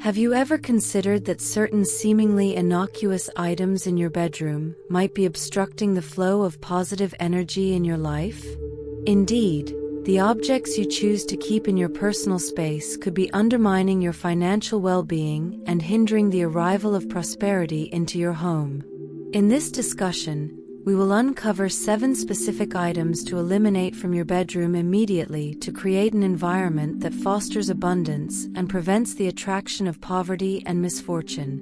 Have you ever considered that certain seemingly innocuous items in your bedroom might be obstructing the flow of positive energy in your life? Indeed, the objects you choose to keep in your personal space could be undermining your financial well-being and hindering the arrival of prosperity into your home. In this discussion, we will uncover 7 specific items to eliminate from your bedroom immediately to create an environment that fosters abundance and prevents the attraction of poverty and misfortune.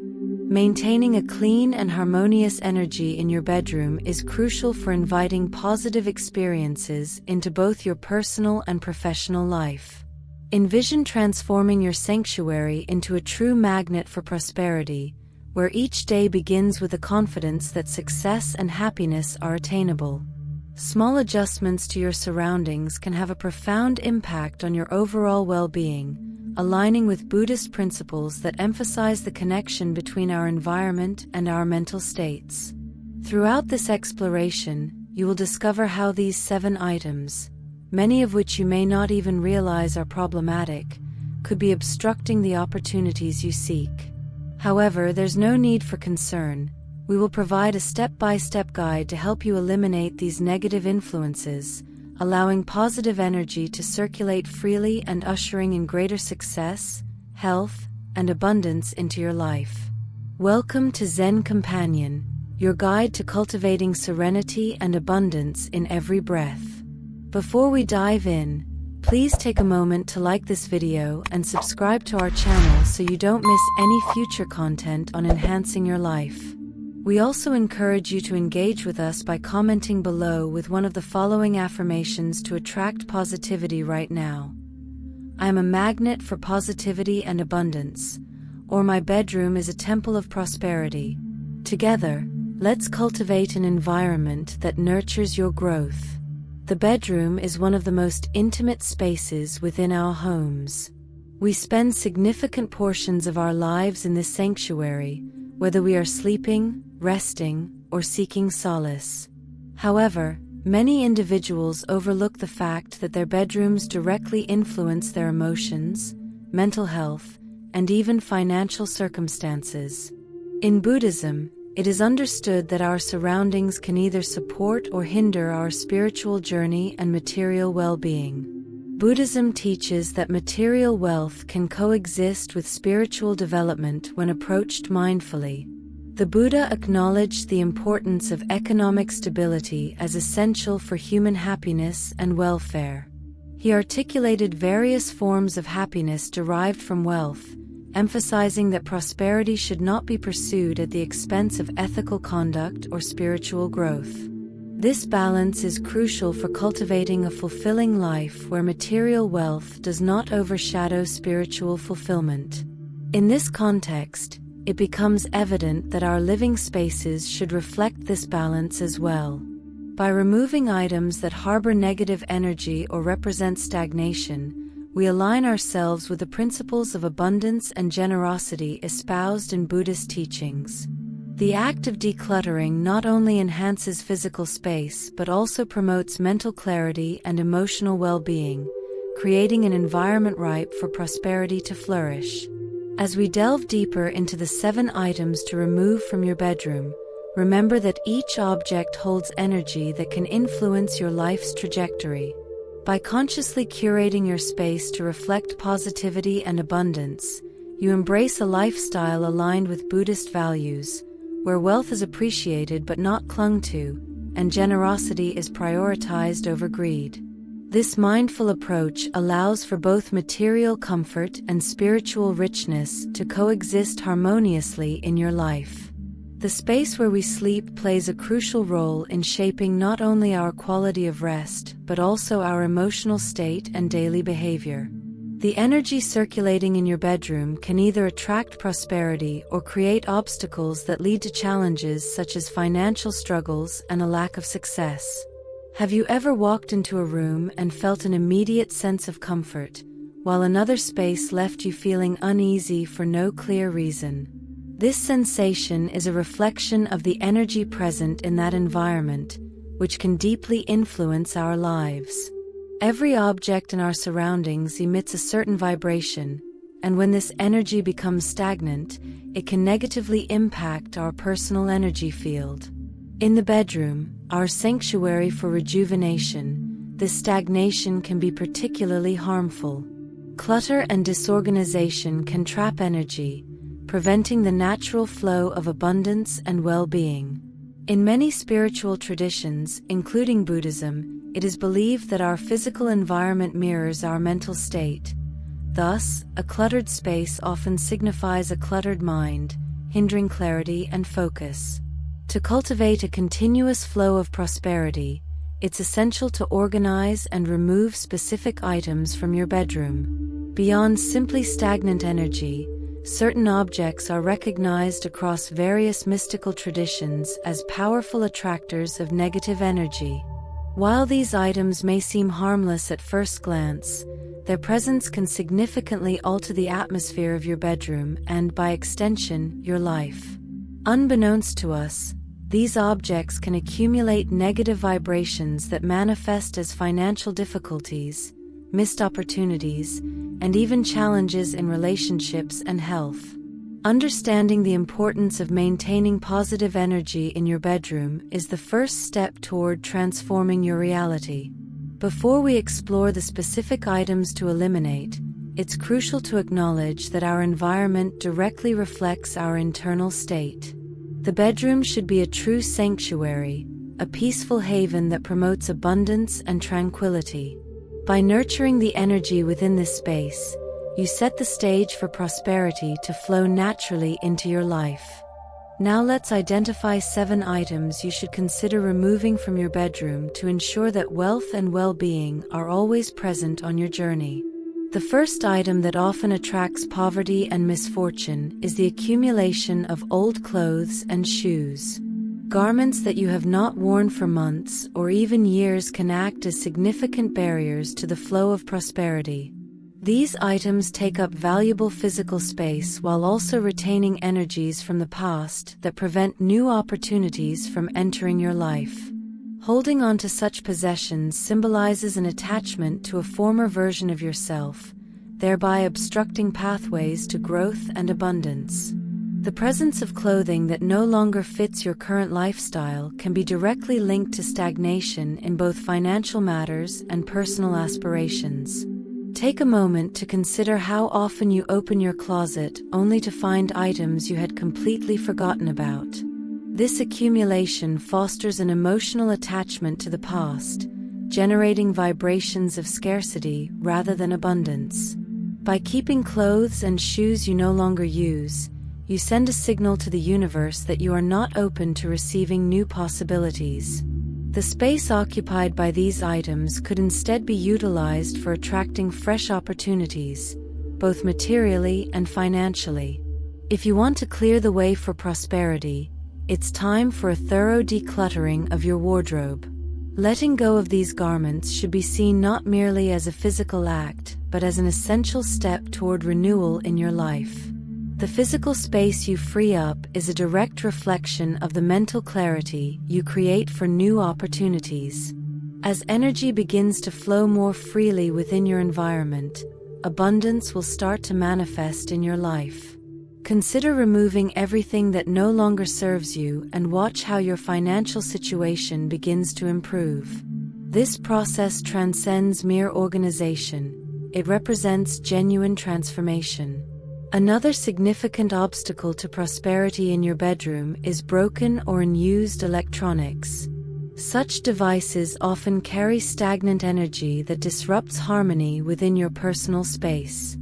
Maintaining a clean and harmonious energy in your bedroom is crucial for inviting positive experiences into both your personal and professional life. Envision transforming your sanctuary into a true magnet for prosperity, where each day begins with the confidence that success and happiness are attainable. Small adjustments to your surroundings can have a profound impact on your overall well-being, aligning with Buddhist principles that emphasize the connection between our environment and our mental states. Throughout this exploration, you will discover how these 7 items, many of which you may not even realize are problematic, could be obstructing the opportunities you seek. However, there's no need for concern. We will provide a step-by-step guide to help you eliminate these negative influences, allowing positive energy to circulate freely and ushering in greater success, health, and abundance into your life. Welcome to Zen Companion, your guide to cultivating serenity and abundance in every breath. Before we dive in, please take a moment to like this video and subscribe to our channel so you don't miss any future content on enhancing your life. We also encourage you to engage with us by commenting below with one of the following affirmations to attract positivity right now. I am a magnet for positivity and abundance, or my bedroom is a temple of prosperity. Together, let's cultivate an environment that nurtures your growth. The bedroom is one of the most intimate spaces within our homes. We spend significant portions of our lives in this sanctuary, whether we are sleeping, resting, or seeking solace. However, many individuals overlook the fact that their bedrooms directly influence their emotions, mental health, and even financial circumstances. In Buddhism, it is understood that our surroundings can either support or hinder our spiritual journey and material well-being. Buddhism teaches that material wealth can coexist with spiritual development when approached mindfully. The Buddha acknowledged the importance of economic stability as essential for human happiness and welfare. He articulated various forms of happiness derived from wealth, emphasizing that prosperity should not be pursued at the expense of ethical conduct or spiritual growth. This balance is crucial for cultivating a fulfilling life where material wealth does not overshadow spiritual fulfillment. In this context, it becomes evident that our living spaces should reflect this balance as well. By removing items that harbor negative energy or represent stagnation, we align ourselves with the principles of abundance and generosity espoused in Buddhist teachings. The act of decluttering not only enhances physical space but also promotes mental clarity and emotional well-being, creating an environment ripe for prosperity to flourish. As we delve deeper into the 7 items to remove from your bedroom, remember that each object holds energy that can influence your life's trajectory. By consciously curating your space to reflect positivity and abundance, you embrace a lifestyle aligned with Buddhist values, where wealth is appreciated but not clung to, and generosity is prioritized over greed. This mindful approach allows for both material comfort and spiritual richness to coexist harmoniously in your life. The space where we sleep plays a crucial role in shaping not only our quality of rest, but also our emotional state and daily behavior. The energy circulating in your bedroom can either attract prosperity or create obstacles that lead to challenges such as financial struggles and a lack of success. Have you ever walked into a room and felt an immediate sense of comfort, while another space left you feeling uneasy for no clear reason? This sensation is a reflection of the energy present in that environment, which can deeply influence our lives. Every object in our surroundings emits a certain vibration, and when this energy becomes stagnant, it can negatively impact our personal energy field. In the bedroom, our sanctuary for rejuvenation, this stagnation can be particularly harmful. Clutter and disorganization can trap energy, preventing the natural flow of abundance and well-being. In many spiritual traditions, including Buddhism, it is believed that our physical environment mirrors our mental state. Thus, a cluttered space often signifies a cluttered mind, hindering clarity and focus. To cultivate a continuous flow of prosperity, it's essential to organize and remove specific items from your bedroom. Beyond simply stagnant energy, certain objects are recognized across various mystical traditions as powerful attractors of negative energy. While these items may seem harmless at first glance, their presence can significantly alter the atmosphere of your bedroom and, by extension, your life. Unbeknownst to us, these objects can accumulate negative vibrations that manifest as financial difficulties, missed opportunities, and even challenges in relationships and health. Understanding the importance of maintaining positive energy in your bedroom is the first step toward transforming your reality. Before we explore the specific items to eliminate, it's crucial to acknowledge that our environment directly reflects our internal state. The bedroom should be a true sanctuary, a peaceful haven that promotes abundance and tranquility. By nurturing the energy within this space, you set the stage for prosperity to flow naturally into your life. Now let's identify 7 items you should consider removing from your bedroom to ensure that wealth and well-being are always present on your journey. The first item that often attracts poverty and misfortune is the accumulation of old clothes and shoes. Garments that you have not worn for months or even years can act as significant barriers to the flow of prosperity. These items take up valuable physical space while also retaining energies from the past that prevent new opportunities from entering your life. Holding on to such possessions symbolizes an attachment to a former version of yourself, thereby obstructing pathways to growth and abundance. The presence of clothing that no longer fits your current lifestyle can be directly linked to stagnation in both financial matters and personal aspirations. Take a moment to consider how often you open your closet only to find items you had completely forgotten about. This accumulation fosters an emotional attachment to the past, generating vibrations of scarcity rather than abundance. By keeping clothes and shoes you no longer use, you send a signal to the universe that you are not open to receiving new possibilities. The space occupied by these items could instead be utilized for attracting fresh opportunities, both materially and financially. If you want to clear the way for prosperity, it's time for a thorough decluttering of your wardrobe. Letting go of these garments should be seen not merely as a physical act, but as an essential step toward renewal in your life. The physical space you free up is a direct reflection of the mental clarity you create for new opportunities. As energy begins to flow more freely within your environment, abundance will start to manifest in your life. Consider removing everything that no longer serves you and watch how your financial situation begins to improve. This process transcends mere organization. It represents genuine transformation. Another significant obstacle to prosperity in your bedroom is broken or unused electronics. Such devices often carry stagnant energy that disrupts harmony within your personal space.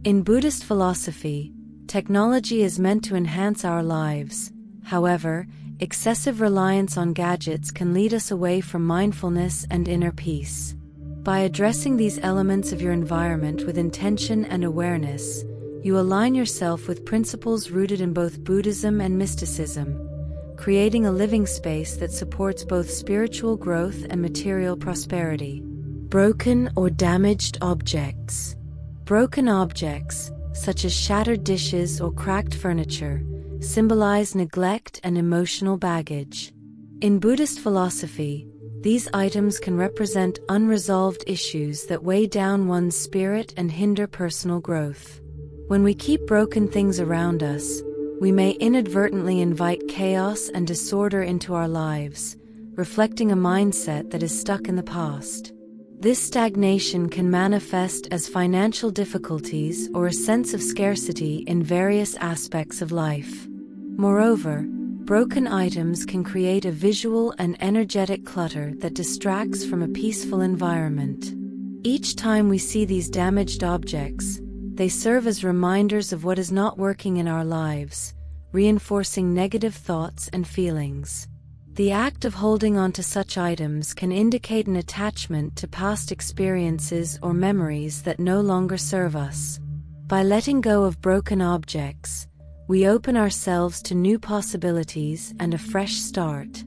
In Buddhist philosophy, technology is meant to enhance our lives. However, excessive reliance on gadgets can lead us away from mindfulness and inner peace. By addressing these elements of your environment with intention and awareness, you align yourself with principles rooted in both Buddhism and mysticism, creating a living space that supports both spiritual growth and material prosperity. Broken or damaged objects. Broken objects, such as shattered dishes or cracked furniture, symbolize neglect and emotional baggage. In Buddhist philosophy, these items can represent unresolved issues that weigh down one's spirit and hinder personal growth. When we keep broken things around us, we may inadvertently invite chaos and disorder into our lives, reflecting a mindset that is stuck in the past. This stagnation can manifest as financial difficulties or a sense of scarcity in various aspects of life. Moreover, broken items can create a visual and energetic clutter that distracts from a peaceful environment. Each time we see these damaged objects, they serve as reminders of what is not working in our lives, reinforcing negative thoughts and feelings. The act of holding on to such items can indicate an attachment to past experiences or memories that no longer serve us. By letting go of broken objects, we open ourselves to new possibilities and a fresh start.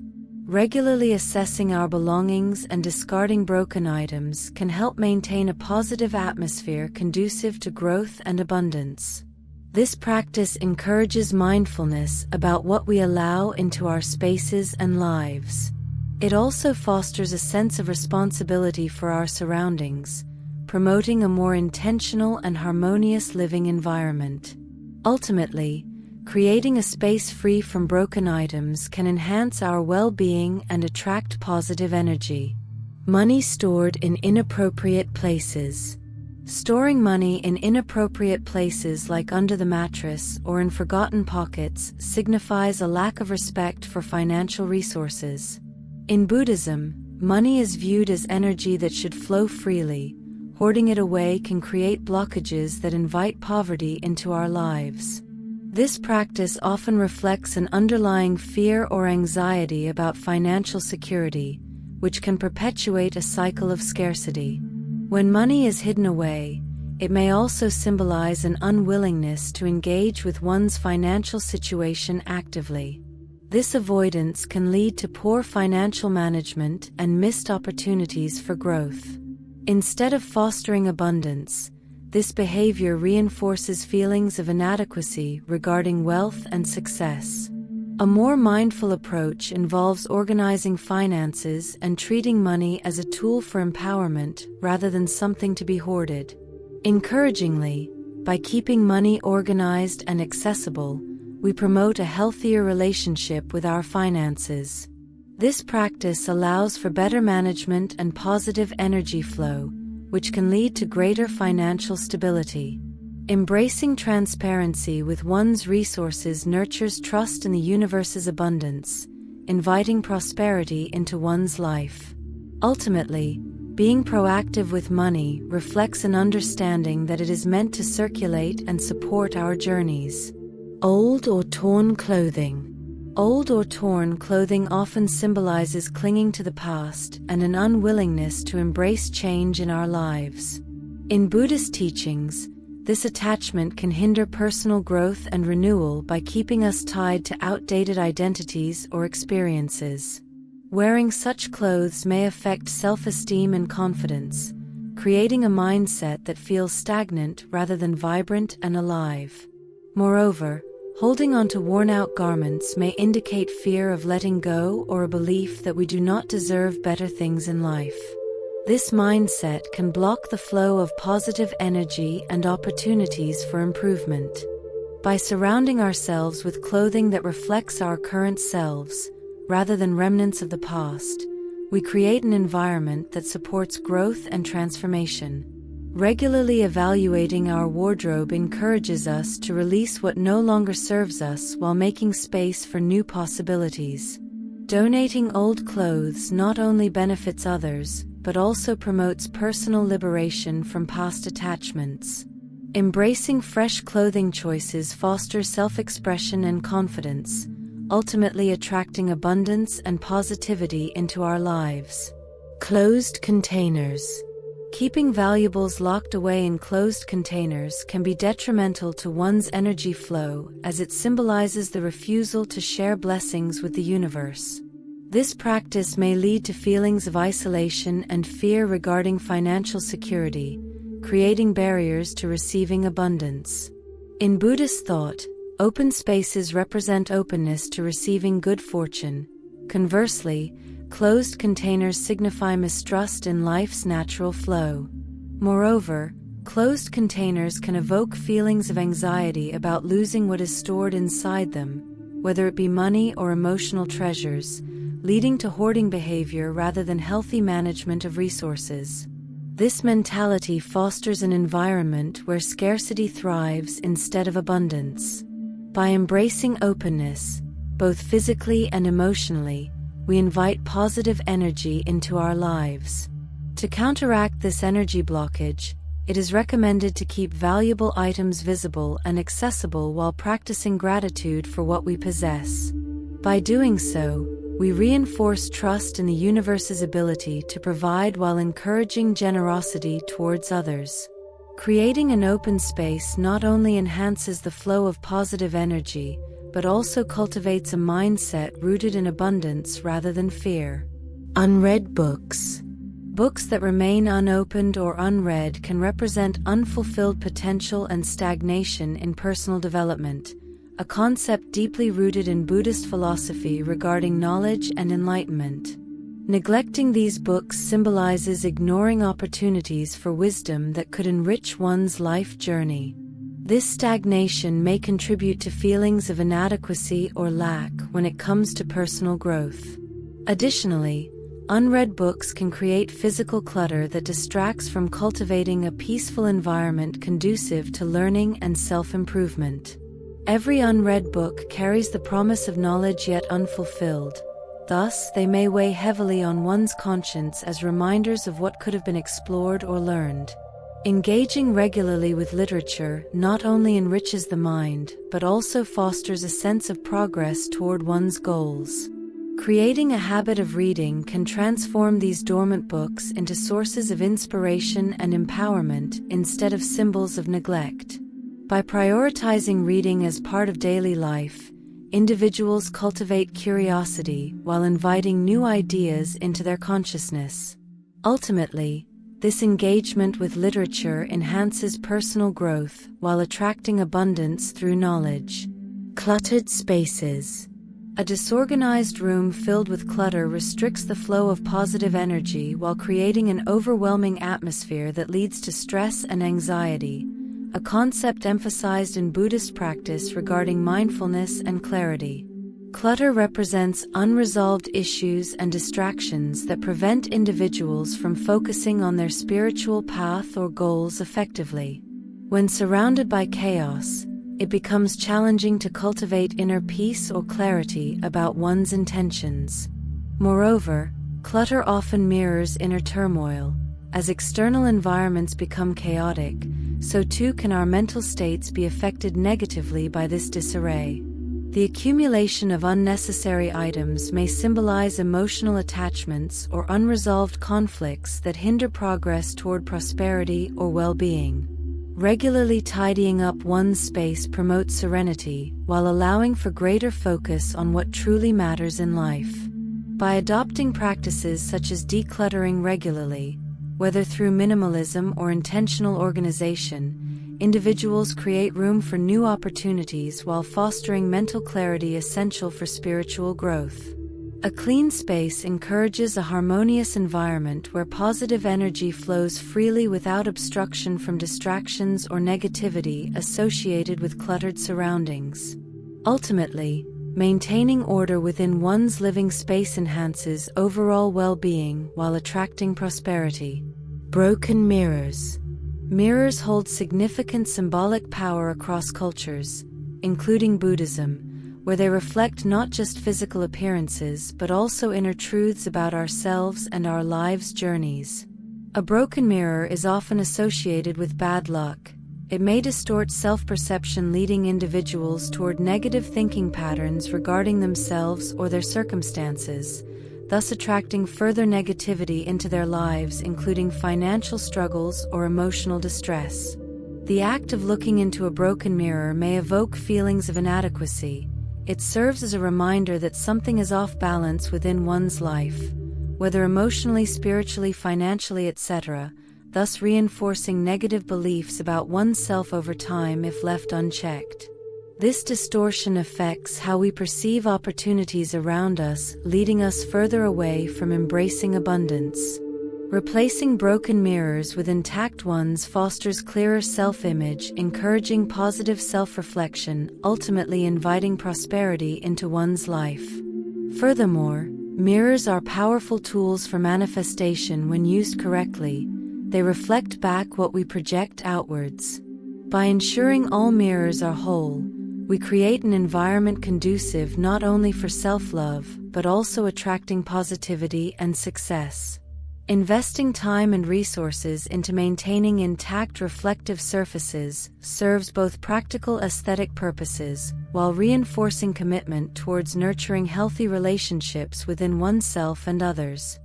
Regularly assessing our belongings and discarding broken items can help maintain a positive atmosphere conducive to growth and abundance. This practice encourages mindfulness about what we allow into our spaces and lives. It also fosters a sense of responsibility for our surroundings, promoting a more intentional and harmonious living environment. Ultimately, creating a space free from broken items can enhance our well-being and attract positive energy. Money stored in inappropriate places. Storing money in inappropriate places like under the mattress or in forgotten pockets signifies a lack of respect for financial resources. In Buddhism, money is viewed as energy that should flow freely. Hoarding it away can create blockages that invite poverty into our lives. This practice often reflects an underlying fear or anxiety about financial security, which can perpetuate a cycle of scarcity. When money is hidden away, it may also symbolize an unwillingness to engage with one's financial situation actively. This avoidance can lead to poor financial management and missed opportunities for growth. Instead of fostering abundance, this behavior reinforces feelings of inadequacy regarding wealth and success. A more mindful approach involves organizing finances and treating money as a tool for empowerment rather than something to be hoarded. Encouragingly, by keeping money organized and accessible, we promote a healthier relationship with our finances. This practice allows for better management and positive energy flow, which can lead to greater financial stability. Embracing transparency with one's resources nurtures trust in the universe's abundance, inviting prosperity into one's life. Ultimately, being proactive with money reflects an understanding that it is meant to circulate and support our journeys. Old or torn clothing. Old or torn clothing often symbolizes clinging to the past and an unwillingness to embrace change in our lives. In Buddhist teachings, this attachment can hinder personal growth and renewal by keeping us tied to outdated identities or experiences. Wearing such clothes may affect self-esteem and confidence, creating a mindset that feels stagnant rather than vibrant and alive. Moreover, holding on to worn-out garments may indicate fear of letting go or a belief that we do not deserve better things in life. This mindset can block the flow of positive energy and opportunities for improvement. By surrounding ourselves with clothing that reflects our current selves, rather than remnants of the past, we create an environment that supports growth and transformation. Regularly evaluating our wardrobe encourages us to release what no longer serves us while making space for new possibilities. Donating old clothes not only benefits others, but also promotes personal liberation from past attachments. Embracing fresh clothing choices fosters self-expression and confidence, ultimately attracting abundance and positivity into our lives. Closed containers. Keeping valuables locked away in closed containers can be detrimental to one's energy flow, as it symbolizes the refusal to share blessings with the universe. This practice may lead to feelings of isolation and fear regarding financial security, creating barriers to receiving abundance. In Buddhist thought, open spaces represent openness to receiving good fortune. Conversely, closed containers signify mistrust in life's natural flow. Moreover, Closed containers can evoke feelings of anxiety about losing what is stored inside them, whether it be money or emotional treasures, leading to hoarding behavior rather than healthy management of resources. This mentality fosters an environment where scarcity thrives instead of abundance. By embracing openness, both physically and emotionally, we invite positive energy into our lives. To counteract this energy blockage, it is recommended to keep valuable items visible and accessible while practicing gratitude for what we possess. By doing so, we reinforce trust in the universe's ability to provide while encouraging generosity towards others. Creating an open space not only enhances the flow of positive energy, but also cultivates a mindset rooted in abundance rather than fear. Unread books. Books that remain unopened or unread can represent unfulfilled potential and stagnation in personal development, a concept deeply rooted in Buddhist philosophy regarding knowledge and enlightenment. Neglecting these books symbolizes ignoring opportunities for wisdom that could enrich one's life journey. This stagnation may contribute to feelings of inadequacy or lack when it comes to personal growth. Additionally, unread books can create physical clutter that distracts from cultivating a peaceful environment conducive to learning and self-improvement. Every unread book carries the promise of knowledge yet unfulfilled. Thus, they may weigh heavily on one's conscience as reminders of what could have been explored or learned. Engaging regularly with literature not only enriches the mind, but also fosters a sense of progress toward one's goals. Creating a habit of reading can transform these dormant books into sources of inspiration and empowerment instead of symbols of neglect. By prioritizing reading as part of daily life, individuals cultivate curiosity while inviting new ideas into their consciousness. Ultimately, this engagement with literature enhances personal growth while attracting abundance through knowledge. Cluttered spaces. A disorganized room filled with clutter restricts the flow of positive energy while creating an overwhelming atmosphere that leads to stress and anxiety, a concept emphasized in Buddhist practice regarding mindfulness and clarity. Clutter represents unresolved issues and distractions that prevent individuals from focusing on their spiritual path or goals effectively. When surrounded by chaos, it becomes challenging to cultivate inner peace or clarity about one's intentions. Moreover, clutter often mirrors inner turmoil. As external environments become chaotic, so too can our mental states be affected negatively by this disarray. The accumulation of unnecessary items may symbolize emotional attachments or unresolved conflicts that hinder progress toward prosperity or well-being. Regularly tidying up one's space promotes serenity while allowing for greater focus on what truly matters in life. By adopting practices such as decluttering regularly, whether through minimalism or intentional organization, individuals create room for new opportunities while fostering mental clarity essential for spiritual growth. A clean space encourages a harmonious environment where positive energy flows freely without obstruction from distractions or negativity associated with cluttered surroundings. Ultimately, maintaining order within one's living space enhances overall well-being while attracting prosperity. Broken mirrors. Mirrors hold significant symbolic power across cultures, including Buddhism, where they reflect not just physical appearances but also inner truths about ourselves and our lives' journeys. A broken mirror is often associated with bad luck. It may distort self-perception, leading individuals toward negative thinking patterns regarding themselves or their circumstances, thus attracting further negativity into their lives, including financial struggles or emotional distress. The act of looking into a broken mirror may evoke feelings of inadequacy. It serves as a reminder that something is off balance within one's life, whether emotionally, spiritually, financially, etc., thus reinforcing negative beliefs about oneself over time if left unchecked. This distortion affects how we perceive opportunities around us, leading us further away from embracing abundance. Replacing broken mirrors with intact ones fosters clearer self-image, encouraging positive self-reflection, ultimately inviting prosperity into one's life. Furthermore, mirrors are powerful tools for manifestation when used correctly. They reflect back what we project outwards. By ensuring all mirrors are whole, we create an environment conducive not only for self-love, but also attracting positivity and success. Investing time and resources into maintaining intact reflective surfaces serves both practical aesthetic purposes, while reinforcing commitment towards nurturing healthy relationships within oneself and others.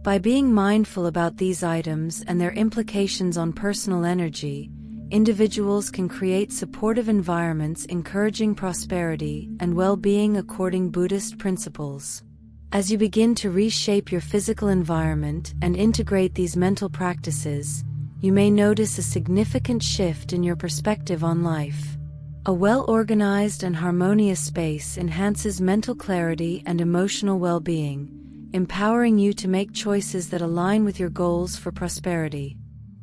By being mindful about these items and their implications on personal energy, individuals can create supportive environments encouraging prosperity and well-being according to Buddhist principles. As you begin to reshape your physical environment and integrate these mental practices, you may notice a significant shift in your perspective on life. A well-organized and harmonious space enhances mental clarity and emotional well-being, empowering you to make choices that align with your goals for prosperity.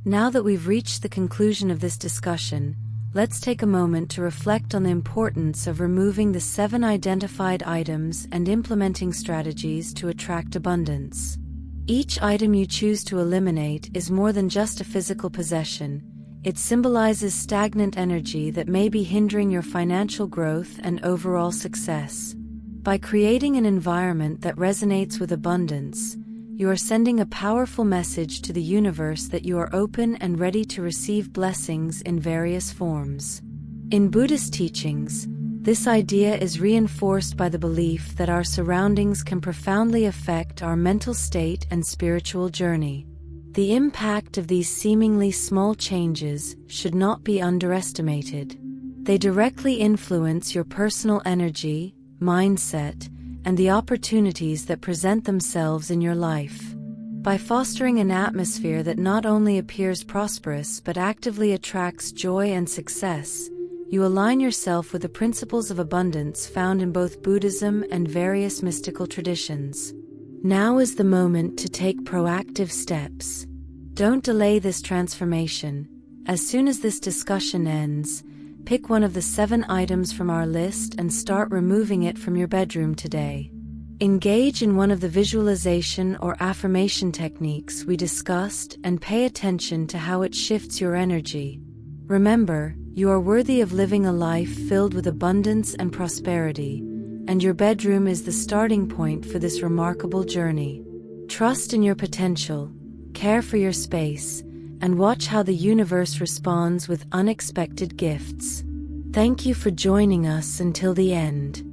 Now that we've reached the conclusion of this discussion, let's take a moment to reflect on the importance of removing the 7 identified items and implementing strategies to attract abundance. Each item you choose to eliminate is more than just a physical possession. It symbolizes stagnant energy that may be hindering your financial growth and overall success. By creating an environment that resonates with abundance, you are sending a powerful message to the universe that you are open and ready to receive blessings in various forms. In Buddhist teachings, this idea is reinforced by the belief that our surroundings can profoundly affect our mental state and spiritual journey. The impact of these seemingly small changes should not be underestimated. They directly influence your personal energy, mindset, and the opportunities that present themselves in your life. By fostering an atmosphere that not only appears prosperous but actively attracts joy and success, you align yourself with the principles of abundance found in both Buddhism and various mystical traditions. Now is the moment to take proactive steps. Don't delay this transformation. As soon as this discussion ends, pick one of the 7 items from our list and start removing it from your bedroom today. Engage in one of the visualization or affirmation techniques we discussed and pay attention to how it shifts your energy. Remember, you are worthy of living a life filled with abundance and prosperity, and your bedroom is the starting point for this remarkable journey. Trust in your potential, care for your space, and watch how the universe responds with unexpected gifts. Thank you for joining us until the end.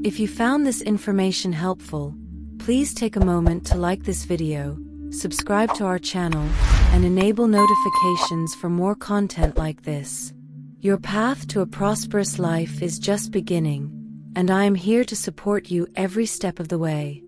If you found this information helpful, please take a moment to like this video, subscribe to our channel, and enable notifications for more content like this. Your path to a prosperous life is just beginning, and I am here to support you every step of the way.